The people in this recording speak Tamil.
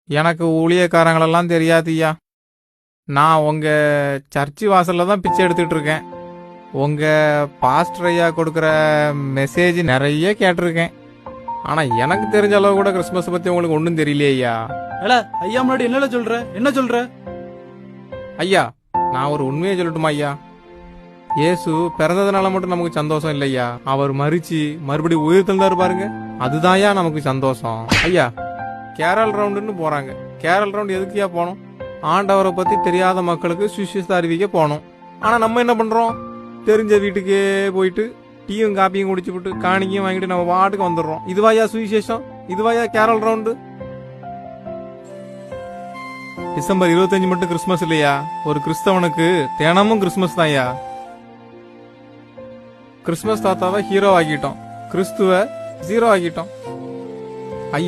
எனக்கு ஊழியக்காரங்களெல்லாம் தெரியாதுய்யா. நான் உங்க சர்ச்சு வாசல்ல தான் பிச்சை எடுத்துட்டு இருக்கேன். உங்க பாஸ்டர் ஐயா கொடுக்குற மெசேஜ் நிறைய கேட்டிருக்கேன். ஆனா எனக்கு தெரிஞ்ச அளவு கூட கிறிஸ்மஸ் பத்தி உங்களுக்கு ஒன்றும் தெரியலையே ஐயா. ஏல ஐயா முன்னாடி என்ன சொல்ற? ஐயா, நான் ஒரு உண்மையை சொல்லட்டுமா ஐயா? இயேசு பிறந்ததுனால மட்டும் நமக்கு சந்தோஷம் இல்லையா, அவர் மரிச்சு மறுபடியும் உயிர் தந்தாரு பாருங்க, அதுதான்யா நமக்கு சந்தோஷம். ஐயா, கேரல் ரவுண்டுன்னு போறாங்க. கேரல் ரவுண்ட் எதுக்குயா போனோம்? ஆண்டவரை பத்தி தெரியாத மக்களுக்கு சுவிசேஷத்தை அறிவிக்க போனோம். ஆனா நம்ம என்ன பண்றோம்? தெரிஞ்ச வீட்டுக்கே போயிட்டு டீயும் காப்பியும் குடிச்சுட்டு காணிக்கையும் வாங்கிட்டு நம்ம வாட்டுக்கு வந்துடுறோம். இதுவாயா சுவிசேஷம்? இதுவாயா கேரல் ரவுண்டு? டிசம்பர் 25 மட்டும் கிறிஸ்துமஸ் இல்லையா? ஒரு கிறிஸ்தவனுக்கு தினமும் கிறிஸ்துமஸ் தான்யா. கிறிஸ்துமஸ் தாத்தாவை ஹீரோ ஆக்கிட்டோம், கிறிஸ்துவ ஜீரோ ஆக்கிட்டோம்.